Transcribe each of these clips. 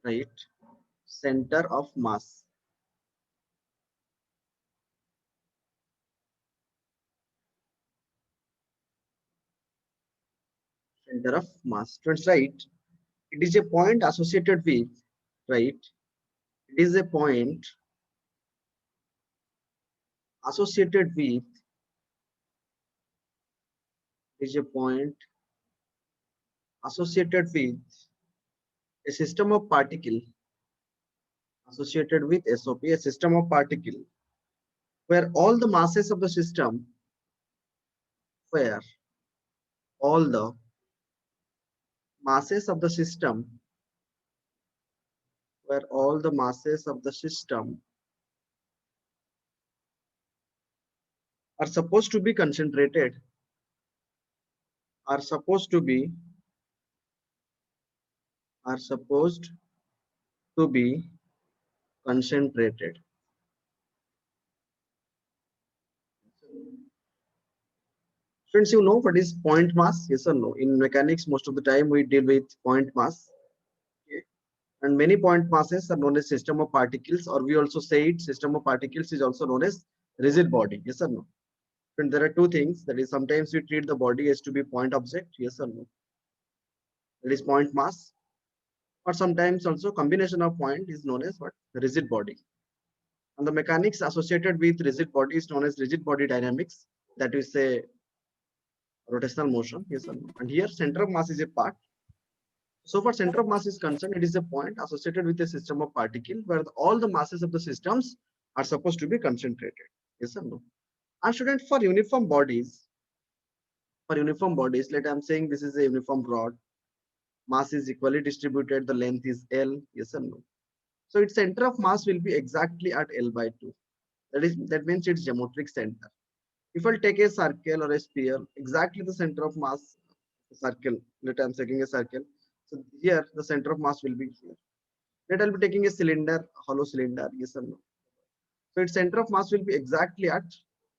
right? Center of mass. Center of mass. Students, right? It is a point associated with, right? It is a point associated with, is a point associated with a system of particle, associated with SOP, a system of particle, where all the masses of the system, where all the masses of the system, where all the masses of the system are supposed to be concentrated, are supposed to be, are supposed to be concentrated. Friends, you know what is point mass? Yes or no? In mechanics, most of the time we deal with point mass. Okay. And many point masses are known as system of particles, or we also say it system of particles is also known as rigid body. Yes or no? And there are two things. That is, sometimes we treat the body as to be point object. Yes or no? That is point mass. Or sometimes also combination of point is known as what? Rigid body. And the mechanics associated with rigid body is known as rigid body dynamics. That is a rotational motion. Yes or no? And here center of mass is a part. So for center of mass is concerned, it is a point associated with a system of particle where all the masses of the systems are supposed to be concentrated. Yes or no? And student, for uniform bodies, let I'm saying this is a uniform rod. Mass is equally distributed. The length is L. Yes or no? So its center of mass will be exactly at L by 2. That means its geometric center. If I'll take a circle or a sphere, exactly the center of mass, circle. Let I'm taking a circle. So here the center of mass will be here. Let I'll be taking a cylinder, hollow cylinder. Yes or no? So its center of mass will be exactly at,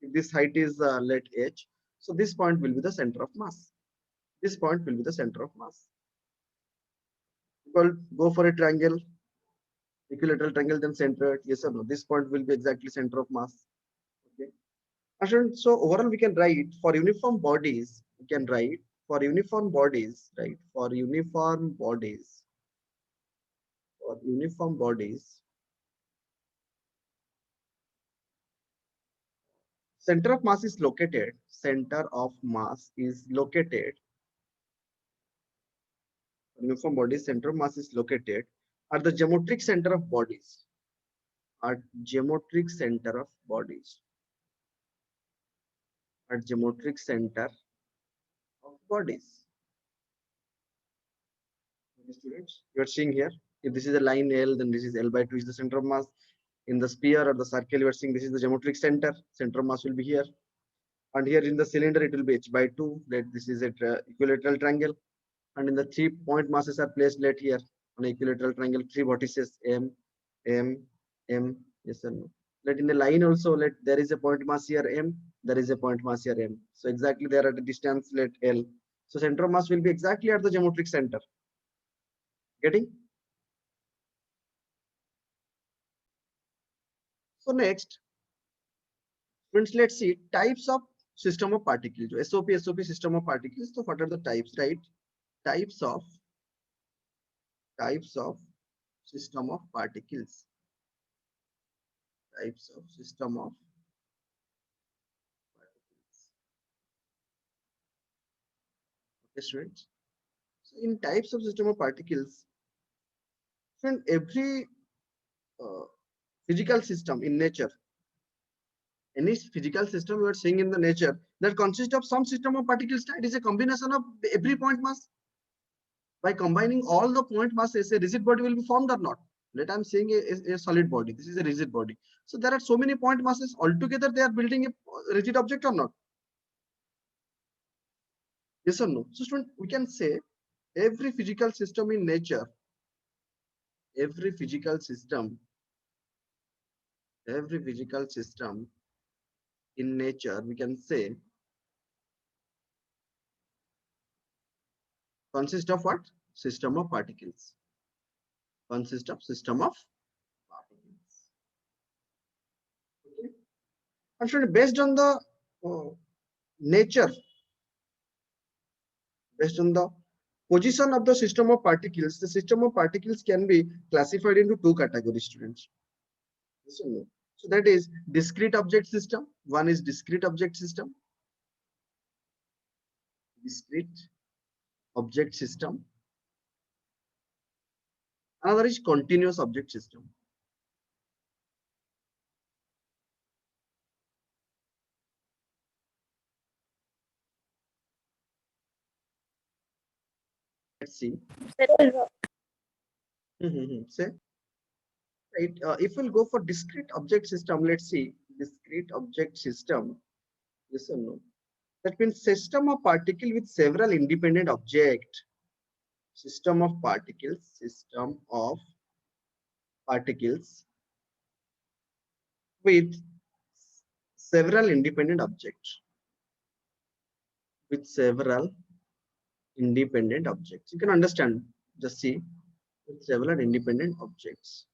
if this height is let h. So this point will be the center of mass. This point will be the center of mass. People go for a triangle, equilateral triangle, then center. Yes or no? This point will be exactly center of mass. Okay. So overall, we can write for uniform bodies. We can write for uniform bodies, right? For uniform bodies, for uniform bodies, center of mass is located. Center of mass is located. Uniform bodies center of mass is located at the geometric center of bodies. At geometric center of bodies. At geometric center of bodies. Okay, students, you are seeing here. If this is a line L, then this is L by 2 is the center of mass. In the sphere or the circle, you are seeing this is the geometric center. Center of mass will be here. And here in the cylinder, it will be h by 2. Let this is a equilateral triangle. And in the 3-point masses are placed let here on equilateral triangle, 3 vertices M, M, M. Yes or no? Let in the line also, let there is a point mass here M, there is a point mass here M. So exactly there at a distance let L. So center of mass will be exactly at the geometric center. Getting? So next, friends, let's see types of system of particles. SOP system of particles. So what are the types, right? Types of types of system of particles. Types of system of particles. Okay, students. So in types of system of particles, friend, every uh, physical system in nature, any physical system you are seeing in the nature that consists of some system of particles, it is a combination of every point mass. By combining all the point masses, a rigid body will be formed or not. Let I'm saying a solid body. This is a rigid body. So there are so many point masses altogether. They are building a rigid object or not? Yes or no? So student, we can say every physical system in nature, every physical system, every physical system in nature, we can say consist of what? System of particles. consists of system of particles. Okay. And so based on the nature, based on the position of the system of particles, the system of particles can be classified into two categories, students. Yes or no? So that is discrete object system. One is discrete object system. Discrete object system. Another is continuous object system. Let's see. Say, right. If we'll go for discrete object system, let's see. Discrete object system. Yes or no? That means system of particle with several independent object. System of particles. System of particles with several independent objects. With several independent objects. You can understand. Just see. With several independent objects.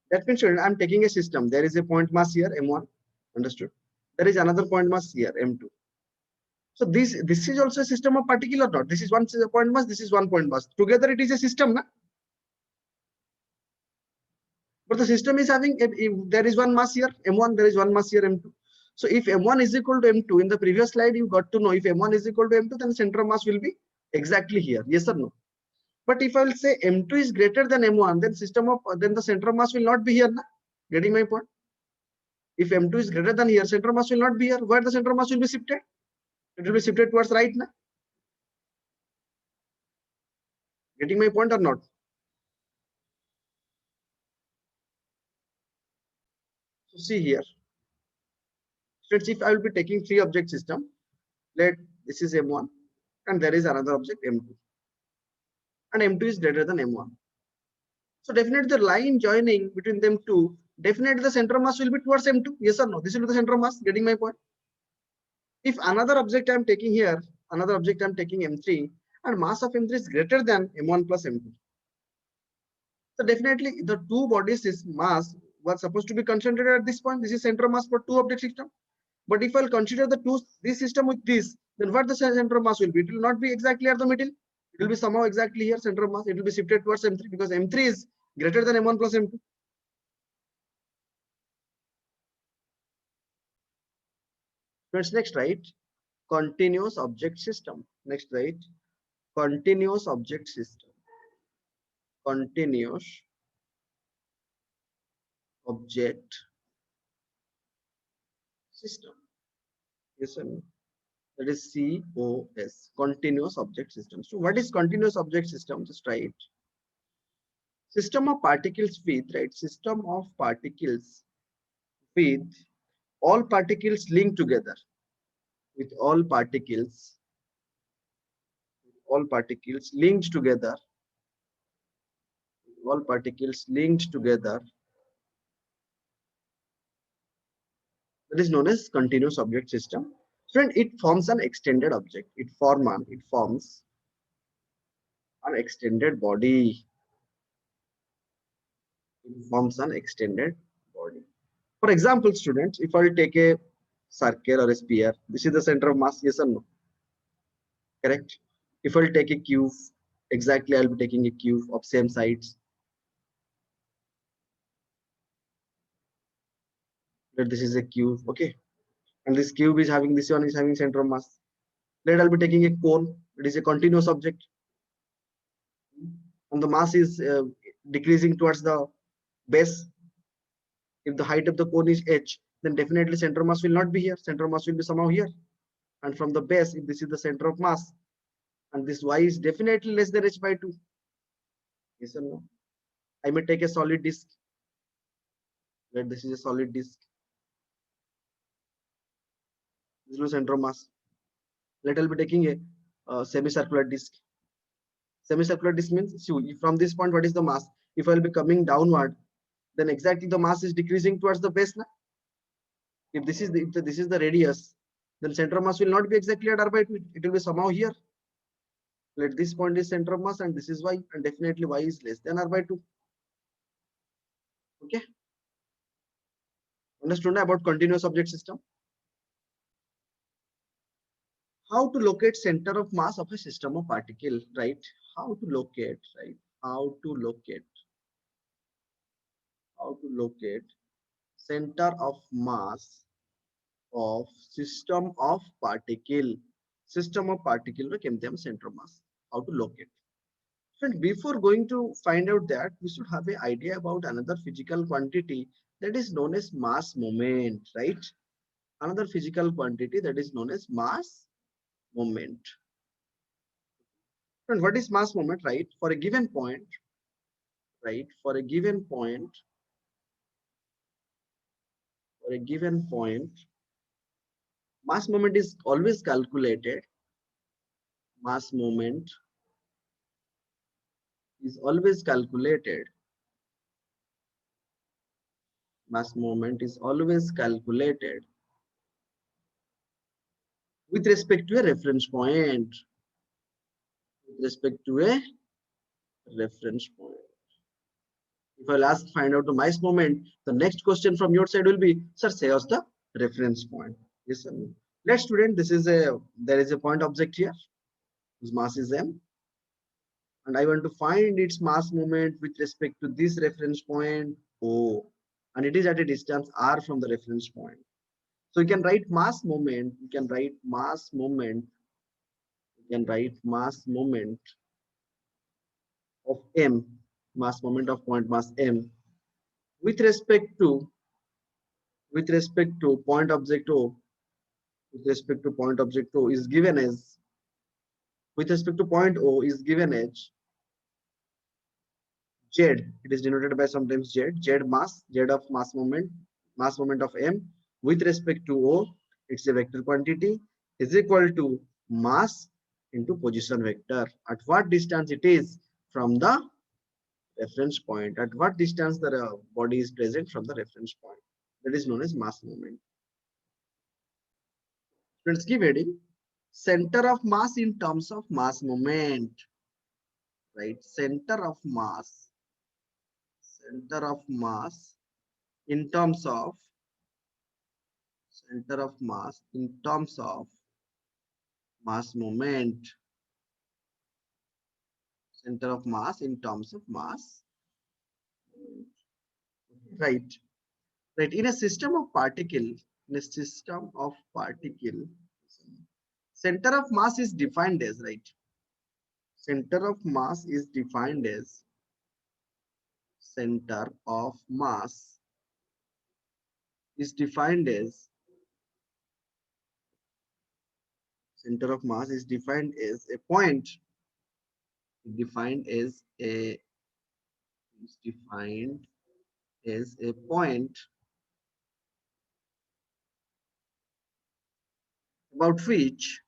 That means I'm taking a system. There is a point mass here, M1. Understood? There is another point mass here, M2. So this is also a system of particle or not? This is one point mass, this is one point mass. Together it is a system, na? But the system is having, if there is one mass here, M1, there is one mass here, M2. So if M1 is equal to M2, in the previous slide you got to know if M1 is equal to M2, then center of mass will be exactly here. Yes or no? But if I will say M2 is greater than M1, then the center of mass will not be here, na? Getting my point? If M2 is greater than here, center of mass will not be here. Where the center of mass will be shifted? It will be shifted towards right, na? Getting my point or not? So see here. Let's see if I will be taking three object system. Let this is M1 and there is another object M2. And M2 is greater than M1. So definitely the line joining between them two, definitely the center of mass will be towards M2. Yes or no? This will be the center of mass. Getting my point? If another object I am taking here, another object I am taking M3, and mass of M3 is greater than M1 plus M2. So definitely the two bodies is mass was supposed to be concentrated at this point. This is center of mass for two object system. But if I'll consider this system with this, then what the center of mass will be? It will not be exactly at the middle. It will be somehow exactly here, center of mass. It will be shifted towards M3 because M3 is greater than M1 plus M2. Friends, next, right? Continuous object system. Next, right? Continuous object system. Continuous object system. Yes or no? That is COS, continuous object system. So what is continuous object system? Just write. System of particles with, right? System of particles with all particles linked together. With all particles linked together. All particles linked together. That is known as continuous object system. So it forms an extended object. It forms an extended body. It forms an extended body. For example, students, if I take a circle or a sphere, this is the center of mass, yes or no? Correct. If I'll take a cube, exactly I'll be taking a cube of same sides. Let this is a cube, okay. And this cube is having, this one is having center of mass. Let I'll be taking a cone. It is a continuous object. And the mass is decreasing towards the base. If the height of the cone is h, then definitely center of mass will not be here. Center of mass will be somehow here. And from the base, if this is the center of mass, and this y is definitely less than h by 2. Yes or no? I may take a solid disk. Let this is a solid disk. This is center of mass. Let I'll be taking a semicircular disk. Semicircular disk means, see, from this point, what is the mass? If I'll be coming downward, then exactly the mass is decreasing towards the base. Na? If this is this is the radius, then center of mass will not be exactly at r by 2. It will be somehow here. Let this point is center of mass and this is y, and definitely y is less than or by 2. Okay, understood now about continuous object system? How to locate center of mass of a system of particle, right? How to locate, right? How to locate, how to locate center of mass of system of particle. System of particle ର କେମିତି ଆମେ center of mass, how to locate. Friends, before going to find out that, we should have an idea about another physical quantity that is known as mass moment, right? Another physical quantity that is known as mass moment. And what is mass moment, right? For a given point, right? For a given point, for a given point, mass moment is always calculated. Mass moment is always calculated. Mass moment is always calculated with respect to a reference point. With respect to a reference point. If I'll ask find out the mass moment, the next question from your side will be, sir, say us the reference point. Yes, sir. Let's student, this is a, there is a point object here whose mass is m, and I want to find its mass moment with respect to this reference point O, and it is at a distance r from the reference point. So you can write mass moment, you can write mass moment, you can write mass moment of m, mass moment of point mass m with respect to point object O, with respect to point object O is given as, with respect to point O is given as Z. It is denoted by sometimes Z. Z mass, Z of mass moment of M with respect to O. It's a vector quantity is equal to mass into position vector. At what distance it is from the reference point? At what distance the body is present from the reference point? That is known as mass moment. Let's give heading. Center of mass in terms of mass moment, right? Center of mass in terms of center of mass in terms of mass moment, center of mass in terms of mass, right? Right, in a system of particle, in a system of particle, center of mass is defined as, right? Center of mass is defined as, center of mass is defined as, center of mass is defined as a point, defined as a, is defined as a point about which,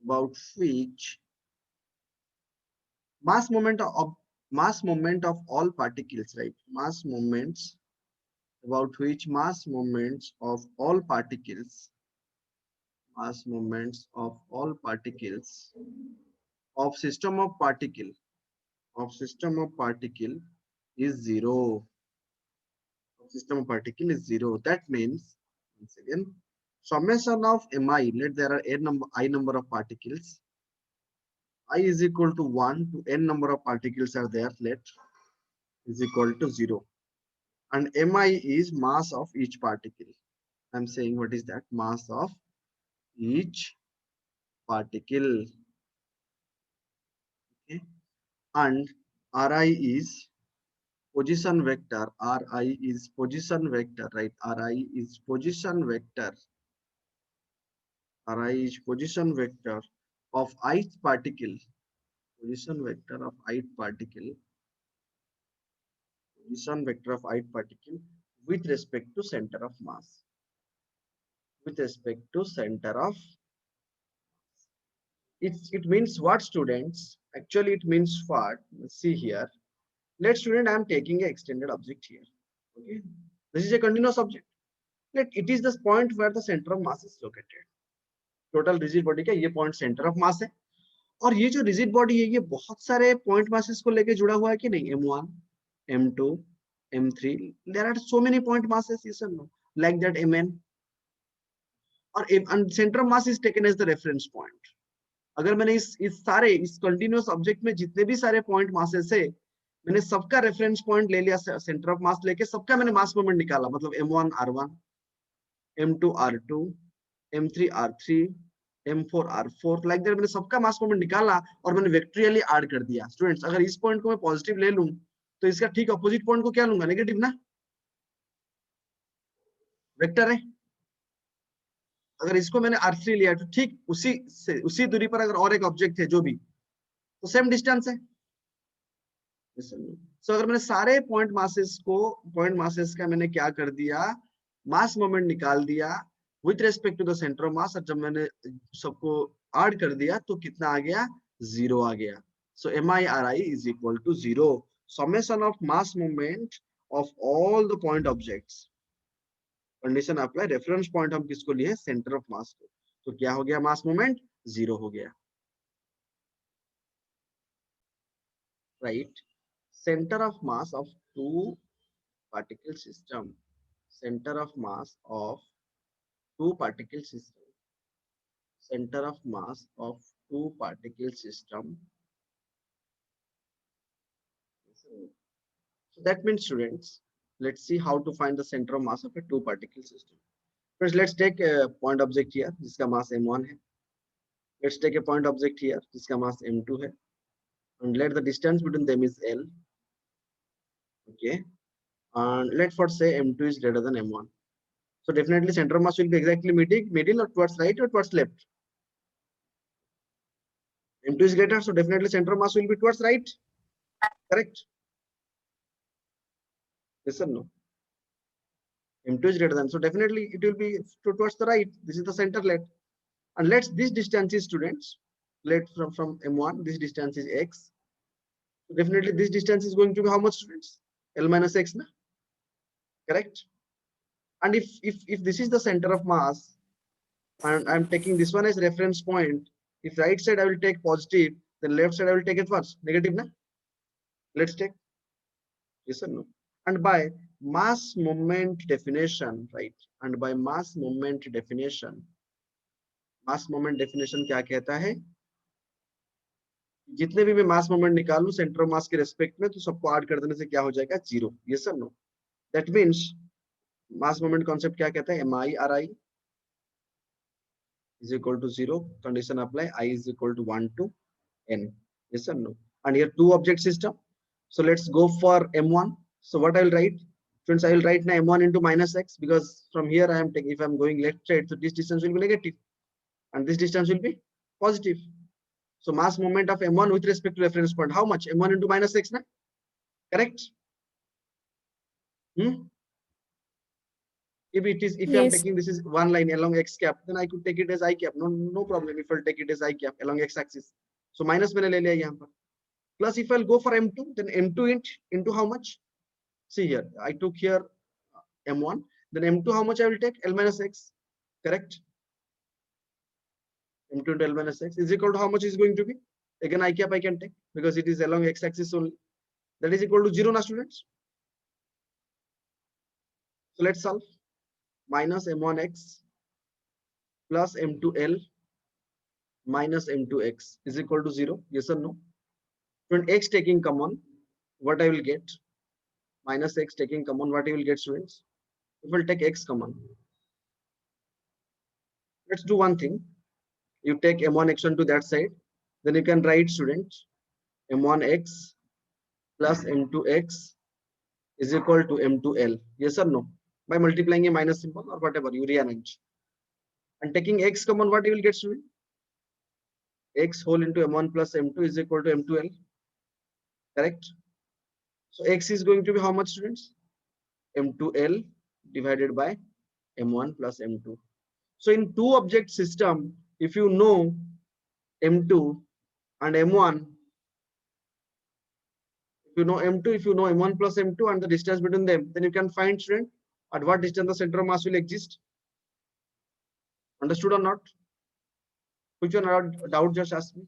about which mass moment of all particles, right? Mass moments, about which mass moments of all particles, mass moments of all particles of system of particle, of system of particle is zero. Of system of particle is zero. That means, once again, summation of mi, let there are I number of particles, I is equal to 1 to n number of particles are there, let is equal to 0. And mi is mass of each particle. I'm saying what is that? Mass of each particle. Okay. And ri is position vector. Ri is position vector, right? Ri is position vector. Ri is position vector of ith particle. Position vector of ith particle. Position vector of ith particle with respect to center of mass. With respect to center of, it means what, students? Actually it means what? See here, let student, I am taking an extended object here. Okay, this is a continuous object. Let it is the point where the center of mass is located. Total rigid body का ये point centre of मास है। और ये जो rigid body है ये बहुत सारे पॉइंट मासेस को लेके जुड़ा हुआ है कि नहीं, m1 m2 m3, there are so many point masses, yes or no, like that mn, और center of mass is taken as the reference point। अगर मैंने इस कंटिन्यूअस ऑब्जेक्ट में जितने भी सारे पॉइंट मासेस है, मैंने सबका रेफरेंस पॉइंट ले लिया, सेंटर ऑफ मास लेके सबका मैंने मास मोमेंट निकाला, मतलब m1 r1, m2 r2, m3 r3, m4 r4, like that. मैंने सबका मास मोमेंट निकाला और मैंने वेक्टोरियली ऐड कर दिया। स्टूडेंट्स, अगर इस पॉइंट को मैं पॉजिटिव ले लूं तो इसका ठीक अपोजिट पॉइंट को क्या लूंगा, नेगेटिव ना, वेक्टर है। अगर इसको मैंने r3 लिया तो ठीक उसी दूरी पर अगर और एक ऑब्जेक्ट है जो भी, तो सेम डिस्टेंस है। सो अगर मैंने सारे पॉइंट मासेस का मैंने क्या कर दिया, मास मोमेंट निकाल दिया with respect to the centre of mass, और जब मैंने सबको ऐड कर दिया तो कितना आ गया, 0 आ गया। So MIRI is equal to 0, summation of mass moment of all the point objects. Condition apply, reference point हम किसको लिए, सेंटर ऑफ मास को, तो क्या हो गया, मास मोमेंट 0 हो गया, right. Center of mass of two particle system, center of mass of two particle system, center of mass of two particle system. So that means, students, let's see how to find the center of mass of a two particle system. First, let's take a point object here जिसका mass m1 है. Let's take a point object here जिसका mass m2 है, and let the distance between them is L. Okay, and let's first say m2 is greater than m1. So definitely center of mass will be exactly middle or towards right or towards left. M2 is greater, so definitely center of mass will be towards right. Correct? Yes or no? M2 is greater than, so definitely it will be towards the right. This is the center let. And let's this distance is, students, let from M1, this distance is x. So definitely this distance is going to be how much, students? L minus x, na? Correct? And if this is the center of mass, and I'm taking this one as reference point, if right side I will take positive, then left side I will take it first, negative, na? Let's take, yes or no? And by mass moment definition, right? And by mass moment definition क्या कहता है, जितने भी मैं मास moment निकालूं centre of मास के respect में, तो सबको ऐड कर देने से क्या हो जाएगा, 0। यस और no? That means mass moment concept क्या कहता है, MIRI is equal to 0, condition apply, I is equal to 1 to n. Yes or no? And here two object system, so let's go for m1. So what I will write, friends, I will write now m1 into minus x, because from here I am taking, if I am going left side, so this distance will be negative and this distance will be positive. So mass moment of m1 with respect to reference point, how much, m1 into minus x, na? Correct? If it is, if I am Yes. taking this is one line along x cap, then I could take it as I cap, no problem if I'll take it as I cap along x axis. So minus मैंने ले लिया यहाँ पर. Plus if I'll go for m2, then m2 into how much? See here, I took here m1, then m2 how much I will take, L minus x. Correct? m2 into L minus x is equal to how much is going to be? Again I cap I can take, because it is along x axis only. That is equal to 0 now, students. So let's solve. Minus m1x plus m2l minus m2x is equal to 0. Yes or no? When x taking common, what I will get? Minus x taking common, what I will get, students? If we'll take x common, let's do one thing. You take m1x1 to that side, then you can write, students, m1x plus m2x is equal to m2l. Yes or no? By multiplying a minus symbol or whatever you rearrange. And taking x common, what you will get, student? X whole into m1 plus m2 is equal to m2l. Correct? So x is going to be how much, students? m2l divided by m1 plus m2. So in two object system, if you know m2 and m1, if you know m2, if you know m1 plus m2 and the distance between them, then you can find, student, at what distance the center of mass will exist. Understood or not? Which one doubt just ask me?